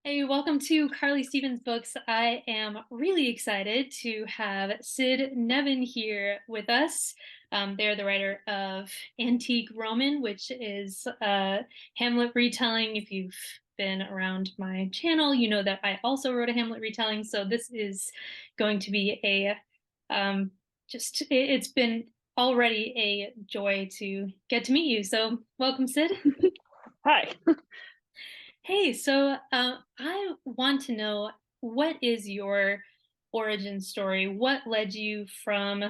Hey, welcome to Carly Stevens Books. I am really excited to have Syd Neben here with us. They're the writer of Antique Roman, which is a Hamlet retelling. If you've been around my channel, you know that I also wrote a Hamlet retelling. So this is going to be um, it's been already a joy to get to meet you. So welcome, Syd. Hi. Hey, I want to know, what is your origin story? What led you from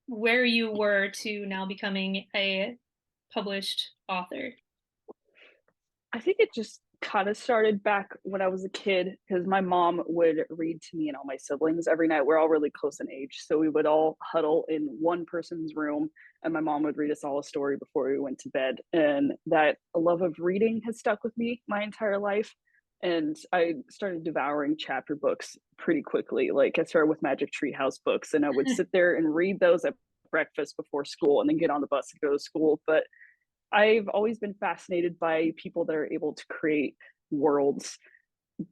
where you were to now becoming a published author? I think it just kind of started back when I was a kid because my mom would read to me and all my siblings every night. We're all really close in age. So we would all huddle in one person's room and my mom would read us all a story before we went to bed. And that love of reading has stuck with me my entire life. And I started devouring chapter books pretty quickly. Like I started with Magic Tree House books and I would sit there and read those at breakfast before school and then get on the bus and go to school. But I've always been fascinated by people that are able to create worlds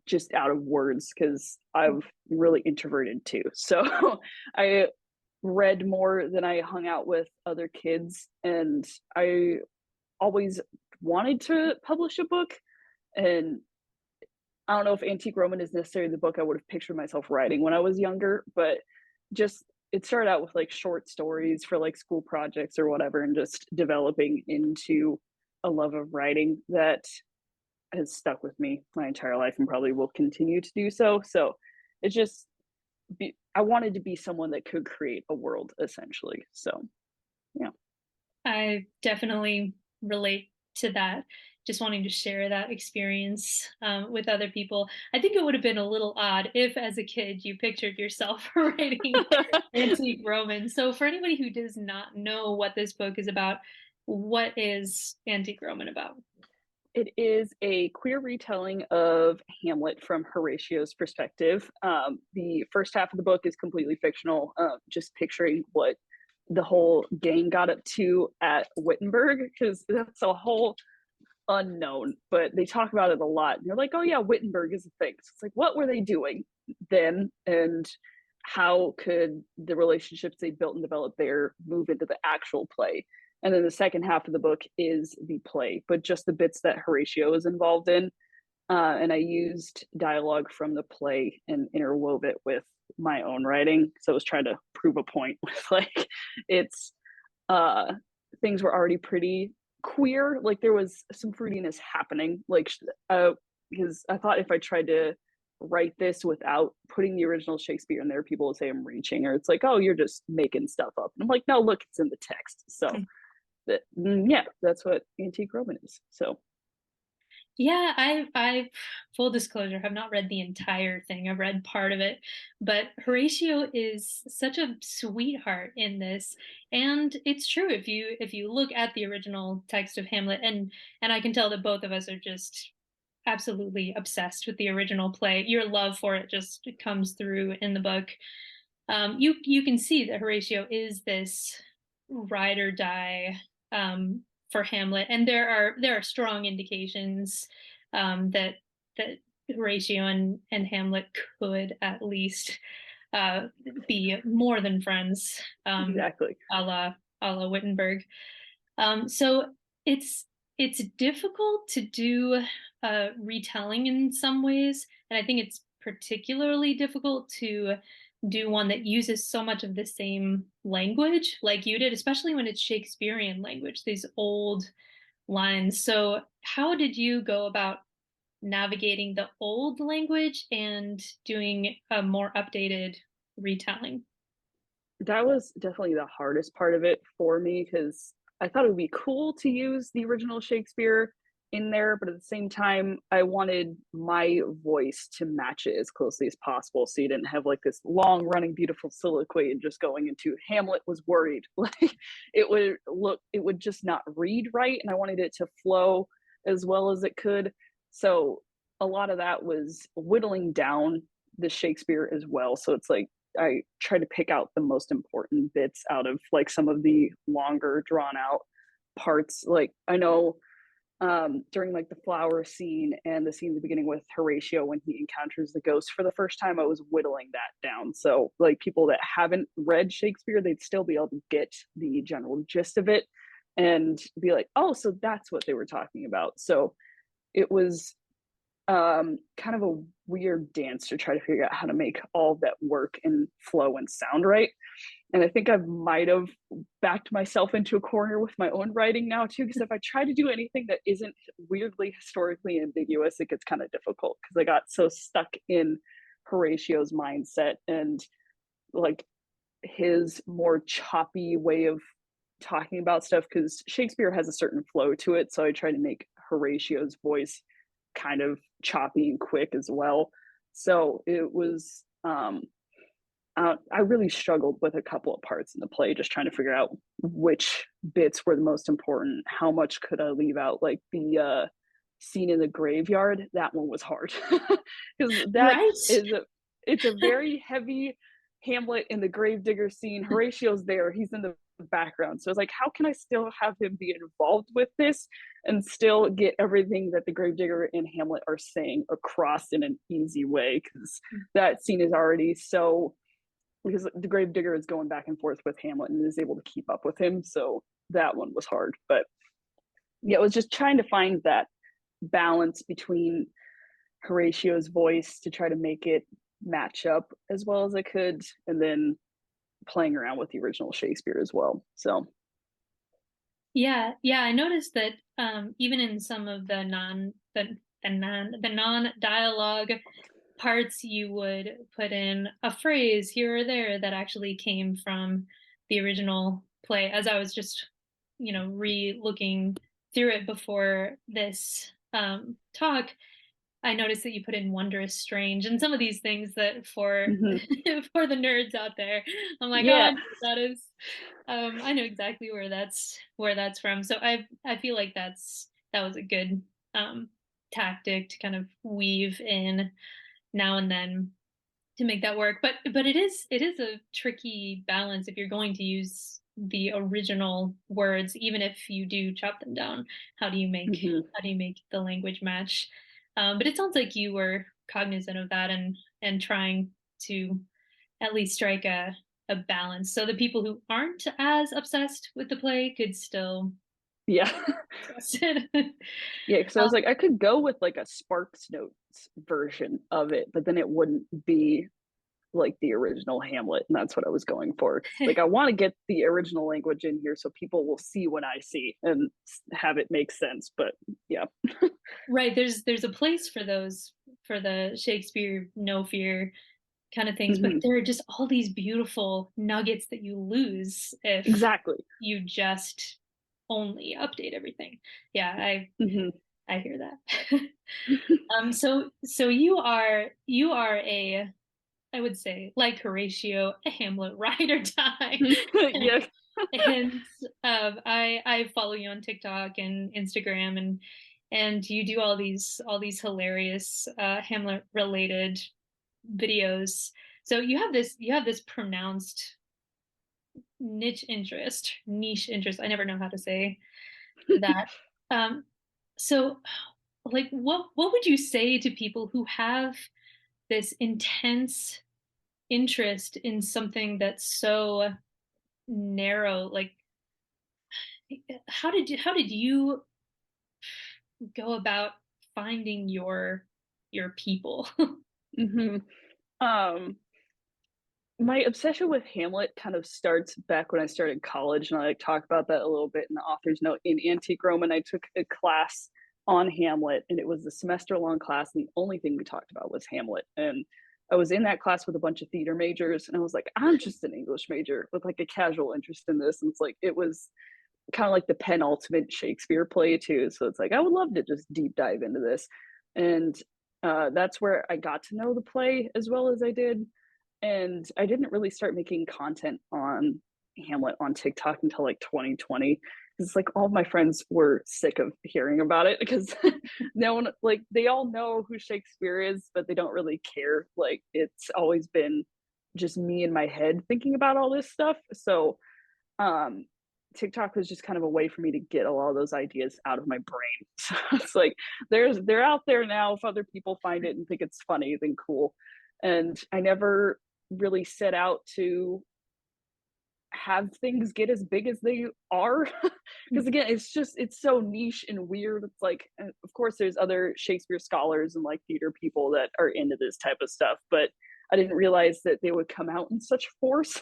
just out of words because I'm really introverted too. So I read more than I hung out with other kids, and I always wanted to publish a book. And I don't know if Antique Roman is necessarily the book I would have pictured myself writing when I was younger, but just it started out with like short stories for like school projects or whatever, and just developing into a love of writing that has stuck with me my entire life and probably will continue to do so. So it's just I wanted to be someone that could create a world essentially. So yeah. I definitely relate to that. Just wanting to share that experience with other people. I think it would have been a little odd if, as a kid, you pictured yourself writing Antique Roman. So, for anybody who does not know what this book is about, what is Antique Roman about? It is a queer retelling of Hamlet from Horatio's perspective. The first half of the book is completely fictional, just picturing what the whole gang got up to at Wittenberg, because that's a whole unknown, but they talk about it a lot. And they're like, oh, yeah, Wittenberg is a thing. So it's like, what were they doing then? And how could the relationships they built and developed there move into the actual play? And then the second half of the book is the play, but just the bits that Horatio is involved in. And I used dialogue from the play and interwove it with my own writing. So I was trying to prove a point with like it's uh things were already pretty queer. Like there was some fruitiness happening. Like because I thought if I tried to write this without putting the original Shakespeare in there, people would say I'm reaching, or it's like, oh, you're just making stuff up. And I'm like, no, look, it's in the text. So yeah, that's what Antique Roman is. So Yeah, I full disclosure, have not read the entire thing. I've read part of it, but Horatio is such a sweetheart in this, and it's true if you look at the original text of Hamlet, and I can tell that both of us are just absolutely obsessed with the original play. Your love for it just comes through in the book. You can see that Horatio is this ride or die for Hamlet, and there are strong indications that Horatio and Hamlet could at least uh, be more than friends, exactly. a la Wittenberg. So it's difficult to do retelling in some ways, and I think it's particularly difficult to do one that uses so much of the same language like you did, especially when it's Shakespearean language, these old lines. So, how did you go about navigating the old language and doing a more updated retelling? That was definitely the hardest part of it for me because I thought it would be cool to use the original Shakespeare in there, but at the same time, I wanted my voice to match it as closely as possible. So you didn't have like this long running, beautiful soliloquy and just going into Hamlet was worried. Like it would just not read right. And I wanted it to flow as well as it could. So a lot of that was whittling down the Shakespeare as well. So it's like, I try to pick out the most important bits out of like some of the longer drawn out parts. Like I know during like the flower scene and the scene in the beginning with Horatio when he encounters the ghost for the first time, I was whittling that down. So like people that haven't read Shakespeare, they'd still be able to get the general gist of it and be like, oh, so that's what they were talking about. So it was kind of a weird dance to try to figure out how to make all of that work and flow and sound right. And I think I might have backed myself into a corner with my own writing now too, because if I try to do anything that isn't weirdly historically ambiguous, it gets kind of difficult because I got so stuck in Horatio's mindset and like his more choppy way of talking about stuff because Shakespeare has a certain flow to it. So I try to make Horatio's voice kind of choppy and quick as well. So it was I really struggled with a couple of parts in the play, just trying to figure out which bits were the most important. How much could I leave out? Like the scene in the graveyard, that one was hard because that Right? is a it's a very heavy Hamlet in the gravedigger scene. Horatio's there; he's in the background, so it's like, how can I still have him be involved with this and still get everything that the gravedigger and Hamlet are saying across in an easy way? Because that scene is already so because the gravedigger is going back and forth with Hamlet and is able to keep up with him. So that one was hard. But yeah, it was just trying to find that balance between Horatio's voice to try to make it match up as well as I could, and then playing around with the original Shakespeare as well. So Yeah, yeah, I noticed that even in some of the non-dialogue parts, you would put in a phrase here or there that actually came from the original play. As I was just, re-looking through it before this talk, I noticed that you put in wondrous strange and some of these things that for mhm. for the nerds out there, I'm like, oh, Yeah, I know what that is. I know exactly where that's from. So I feel like that was a good um tactic to kind of weave in now and then to make that work. But it is a tricky balance if you're going to use the original words, even if you do chop them down. How do you make mhm. how do you make the language match? But it sounds like you were cognizant of that and trying to at least strike a balance so the people who aren't as obsessed with the play could still Yeah. trust it. Yeah, because I was like, I could go with like a Sparks Notes version of it, but then it wouldn't be like the original Hamlet, and that's what I was going for. 'Cause, like, I want to get the original language in here so people will see what I see and have it make sense. But yeah, Right, there's a place for those for the Shakespeare no fear kind of things, but hmm there are just all these beautiful nuggets that you lose if exactly. you just only update everything. Yeah, hmm I hear that. So you are a, I would say, like Horatio, a Hamlet ride or die. Yeah. And I follow you on TikTok and Instagram, and you do all these hilarious Hamlet related videos. So you have this pronounced niche interest. I never know how to say that. Um, so like what would you say to people who have this intense interest in something that's so narrow? Like how did you go about finding your people? hmm Um, my obsession with Hamlet kind of starts back when I started college, and I like talk about that a little bit in the author's note. In Antique Roman, I took a class on Hamlet, and it was a semester long class, and the only thing we talked about was Hamlet. And I was in that class with a bunch of theater majors, and I was like, I'm just an English major with like a casual interest in this. And it's like it was kind of like the penultimate Shakespeare play too. So it's like I would love to just deep dive into this, and that's where I got to know the play as well as I did. And I didn't really start making content on Hamlet on TikTok until like 2020. It's like all of my friends were sick of hearing about it because no one like they all know who Shakespeare is, but they don't really care. Like it's always been just me in my head thinking about all this stuff. So um TikTok was just kind of a way for me to get a lot of those ideas out of my brain. So it's like they're out there now. If other people find it and think it's funny, then cool. And I never really set out to have things get as big as they are. Because again, it's so niche and weird. It's like, of course there's other Shakespeare scholars and like theater people that are into this type of stuff, but I didn't realize that they would come out in such force.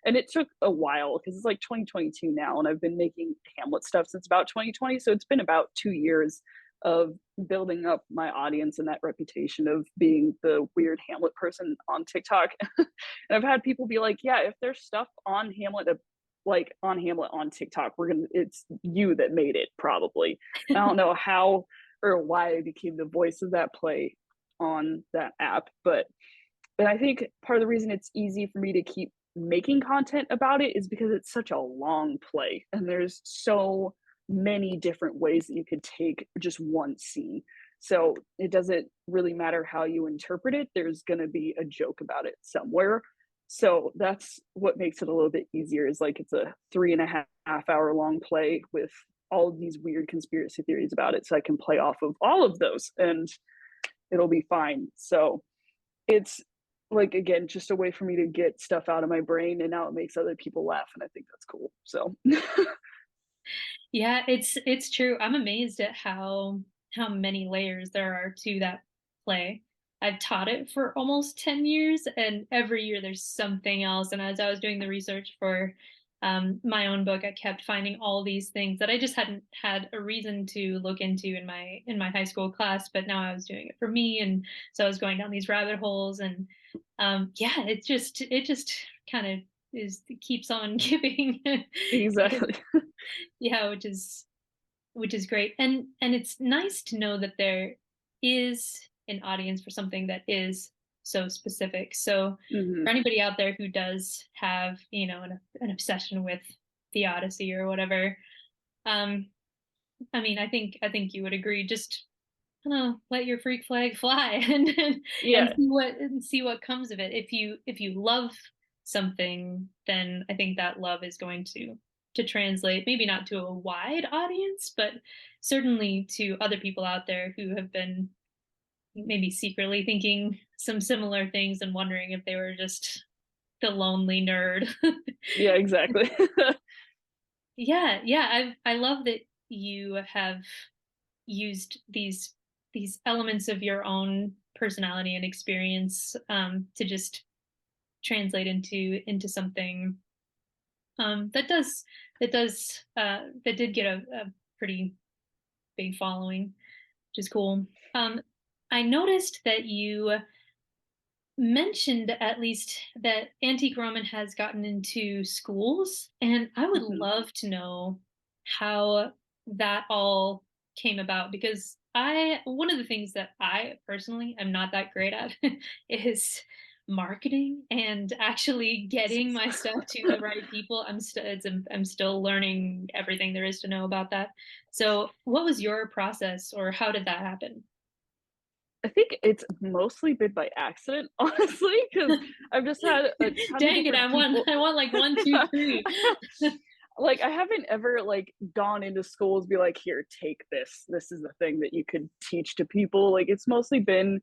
And it took a while because it's like 2022 now, and I've been making Hamlet stuff since about 2020, so it's been about 2 years of building up my audience and that reputation of being the weird Hamlet person on TikTok. And I've had people be like, "Yeah, if there's stuff on Hamlet, like on Hamlet on TikTok, it's you that made it, probably." I don't know how or why I became the voice of that play on that app, but and I think part of the reason it's easy for me to keep making content about it is because it's such a long play, and there's so many different ways that you could take just one scene. So it doesn't really matter how you interpret it, there's going to be a joke about it somewhere. So that's what makes it a little bit easier, is like it's a 3.5 hour long play with all of these weird conspiracy theories about it. So I can play off of all of those and it'll be fine. So it's like, again, just a way for me to get stuff out of my brain, and now it makes other people laugh, and I think that's cool. So Yeah, it's true. I'm amazed at how many layers there are to that play. I've taught it for almost 10 years, and every year there's something else. And as I was doing the research for my own book, I kept finding all these things that I just hadn't had a reason to look into in my high school class. But now I was doing it for me, and so I was going down these rabbit holes. And yeah, it just kind of is keeps on giving. Because exactly. yeah, which is great. And it's nice to know that there is an audience for something that is so specific. So Hmm. for anybody out there who does have, an obsession with the Odyssey or whatever, um, I mean, I think you would agree. Just let your freak flag fly and Yeah, see what comes of it. If you love something, then I think that love is going to translate, maybe not to a wide audience, but certainly to other people out there who have been maybe secretly thinking some similar things and wondering if they were just the lonely nerd. yeah, exactly. Yeah, yeah, I love that you have used these elements of your own personality and experience to just translate into something that did get a pretty big following, which is cool. I noticed that you mentioned at least that antique Roman has gotten into schools, and I would Hmm. love to know how that all came about, because I one of the things that I personally am not that great at is marketing and actually getting my stuff to the right people. I'm still learning everything there is to know about that. So, what was your process, or how did that happen? I think it's mostly been by accident, honestly, because I've just had a ton of Dang it, different people. I want like one, two, three. Like, I haven't ever like gone into schools be like, here, take this, this is the thing that you could teach to people. Like, it's mostly been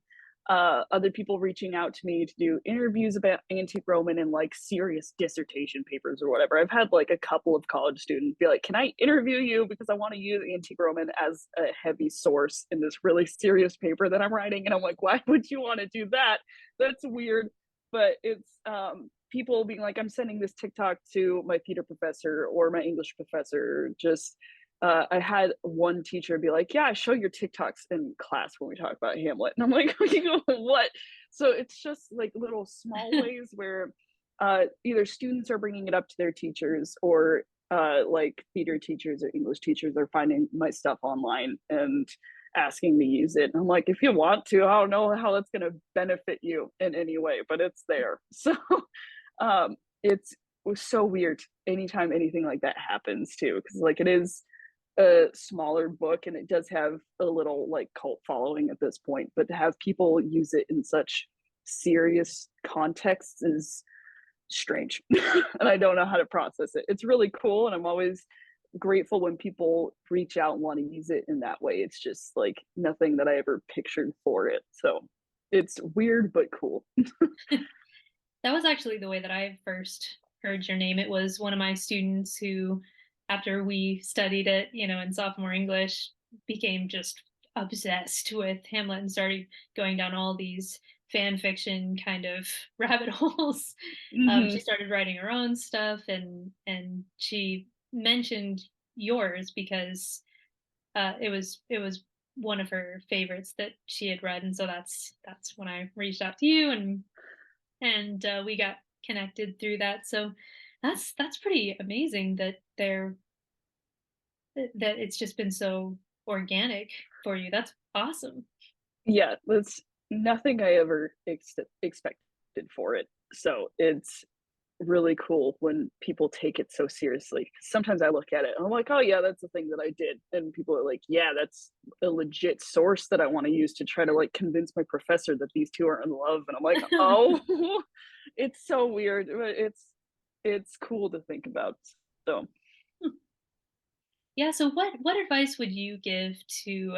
other people reaching out to me to do interviews about antique Roman and like serious dissertation papers or whatever. I've had like a couple of college students be like, can I interview you because I want to use antique Roman as a heavy source in this really serious paper that I'm writing? And I'm like, why would you want to do that? That's weird. But it's people being like, I'm sending this TikTok to my theater professor or my English professor. Just I had one teacher be like, "Yeah, I show your TikToks in class when we talk about Hamlet," and I'm like, "What?" So it's just like little small ways where either students are bringing it up to their teachers, or like theater teachers or English teachers are finding my stuff online and asking me to use it. And I'm like, if you want to, I don't know how that's going to benefit you in any way, but it's there. So it's it was so weird anytime anything like that happens too, because like it is a smaller book and it does have a little like cult following at this point, but to have people use it in such serious contexts is strange. And I don't know how to process it. It's really cool, and I'm always grateful when people reach out and want to use it in that way. It's just like nothing that I ever pictured for it. So it's weird but cool. That was actually the way that I first heard your name. It was one of my students who, after we studied it, in sophomore English, became just obsessed with Hamlet and started going down all these fan fiction kind of rabbit holes. She Hmm. started writing her own stuff, and she mentioned yours because it was one of her favorites that she had read, and so that's when I reached out to you, and we got connected through that. So that's pretty amazing that that it's just been so organic for you. That's awesome. Yeah, that's nothing I ever expected for it. So it's really cool when people take it so seriously. Sometimes I look at it and I'm like, oh yeah, that's the thing that I did. And people are like, yeah, that's a legit source that I want to use to try to like convince my professor that these two are in love. And I'm like, oh, it's so weird, but it's cool to think about. So Yeah, so what advice would you give to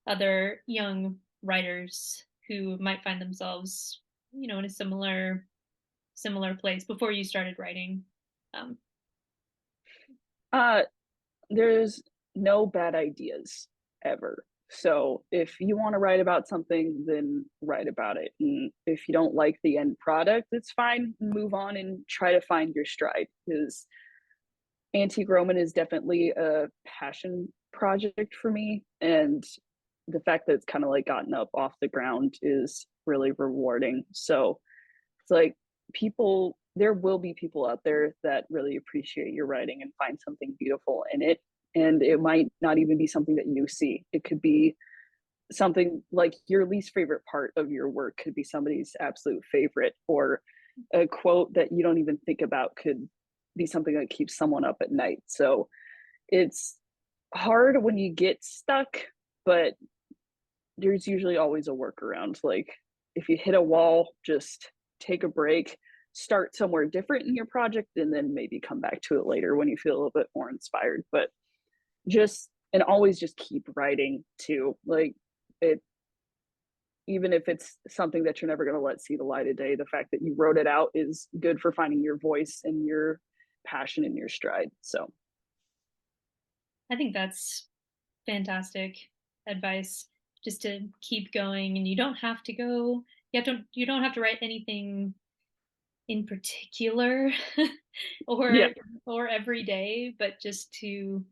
other young writers who might find themselves, in a similar place before you started writing? Um, uh there's no bad ideas ever. So if you want to write about something, then write about it. And if you don't like the end product, it's fine. Move on and try to find your stride. Because Antique Roman is definitely a passion project for me. And the fact that it's kind of like gotten up off the ground is really rewarding. So it's like there will be people out there that really appreciate your writing and find something beautiful in it. And it might not even be something that you see. It could be something like your least favorite part of your work could be somebody's absolute favorite, or a quote that you don't even think about could be something that keeps someone up at night. So it's hard when you get stuck, but there's usually always a workaround. Like if you hit a wall, just take a break, start somewhere different in your project, and then maybe come back to it later when you feel a little bit more inspired. But just and always just keep writing too. Like it, even if it's something that you're never going to let see the light of day, the fact that you wrote it out is good for finding your voice and your passion and your stride. So I think that's fantastic advice, just to keep going, and you don't have to write anything in particular yeah, or every day, but just to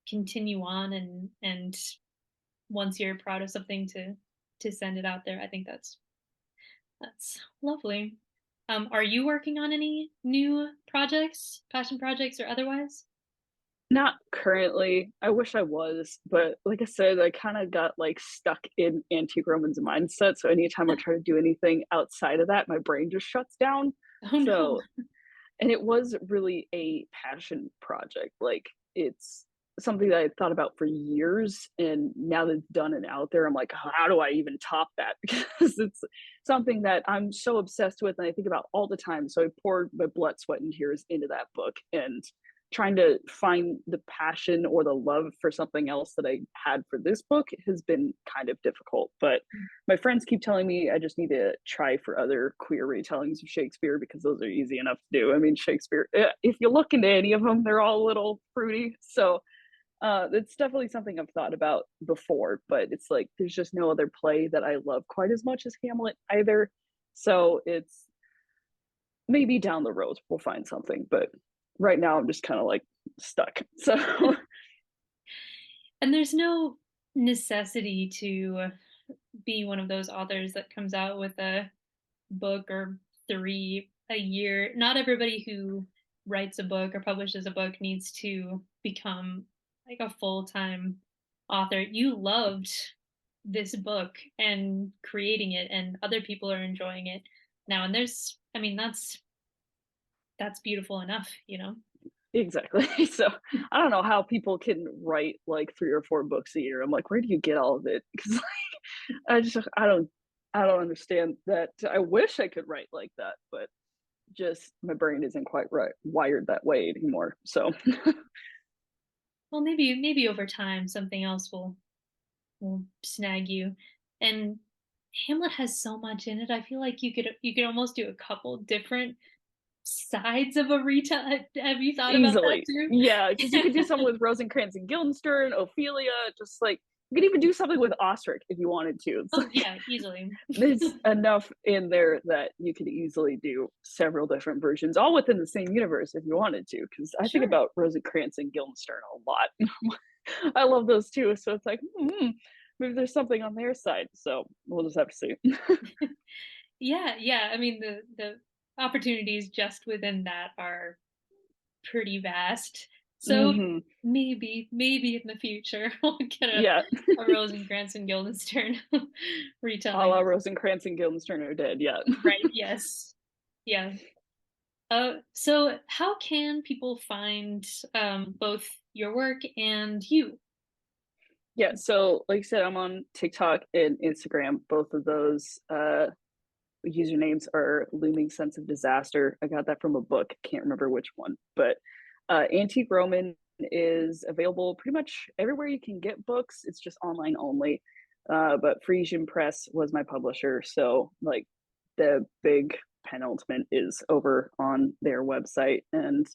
continue on, and once you're proud of something, to send it out there. I think that's lovely. Are you working on any new projects, passion projects or otherwise? not currently. I wish I was, but like I said, I kind of got like stuck in antique Roman's mindset. So anytime I try to do anything outside of that, my brain just shuts down. Oh no. So, and it was really a passion project. Like it's something that I thought about for years, and now that it's done and out there, I'm like, how do I even top that? Because it's something that I'm so obsessed with, and I think about all the time. So I poured my blood, sweat, and tears into that book, and trying to find the passion or the love for something else that I had for this book has been kind of difficult. But my friends keep telling me I just need to try for other queer retellings of Shakespeare because those are easy enough to do. I mean, Shakespeare, if you look into any of them, they're all a little fruity. So it's definitely something I've thought about before, but it's like there's just no other play that I love quite as much as Hamlet either. So it's maybe down the road we'll find something, but right now I'm just kind of like stuck. So And there's no necessity to be one of those authors that comes out with a book or three a year. Not everybody who writes a book or publishes a book needs to become like a full-time author. You loved this book and creating it, and other people are enjoying it now. And I mean, that's beautiful enough. exactly. So I don't know how people can write like 3 or 4 books a year. I'm like, where do you get all of it? Because like, I don't understand that. I wish I could write like that, but just my brain isn't quite right wired that way anymore. So Well, maybe over time something else will snag you. And Hamlet has so much in it. I feel like you could almost do a couple different sides of a retell. Have you thought about that easily. Yeah, because you could do something too? with Rosencrantz and Guildenstern, Ophelia, just like you could even do something with Ostrich if you wanted to. It's Oh like yeah, easily. there's enough in there that you could easily do several different versions, all within the same universe if you wanted to. Because I think Sure. about Rosencrantz and Guildenstern a lot. I love those too. So it's like, maybe there's something on their side. So we'll just have to see. Yeah, yeah. I mean, the opportunities just within that are pretty vast. So Hmm. maybe in the future we'll get Yeah, a Rosencrantz and Guildenstern a la retelling. Rosencrantz and Guildenstern are dead. Yeah. Right, yes. Yeah. So how can people find both your work and you? Yeah, so like I said, I'm on TikTok and Instagram. Both of those usernames are Looming Sense of Disaster. I got that from a book. Can't remember which one, but Antique Roman is available pretty much everywhere you can get books. It's just online only. But Frisian Press was my publisher, so like the big penultimate is over on their website, and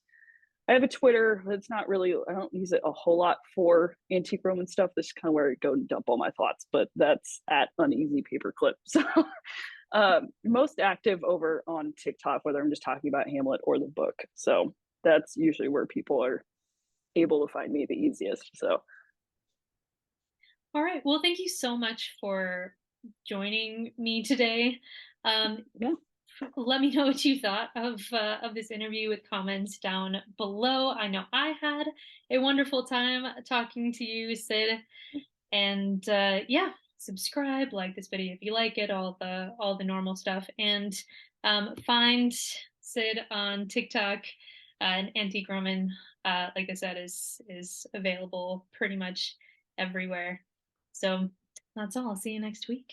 I have a Twitter. It's not really, I don't use it a whole lot for antique Roman stuff. This is kind of where I go and dump all my thoughts, but that's at Uneasy Paperclip. So most active over on TikTok, whether I'm just talking about Hamlet or the book. So that's usually where people are able to find me the easiest. So All right. Well, thank you so much for joining me today. Um, yeah, let me know what you thought of this interview with comments down below. I know I had a wonderful time talking to you, Sid. And yeah, subscribe, like this video if you like it, all the normal stuff, and find Sid on TikTok. And Antique Roman, like I said, is available pretty much everywhere. So that's all. I'll see you next week.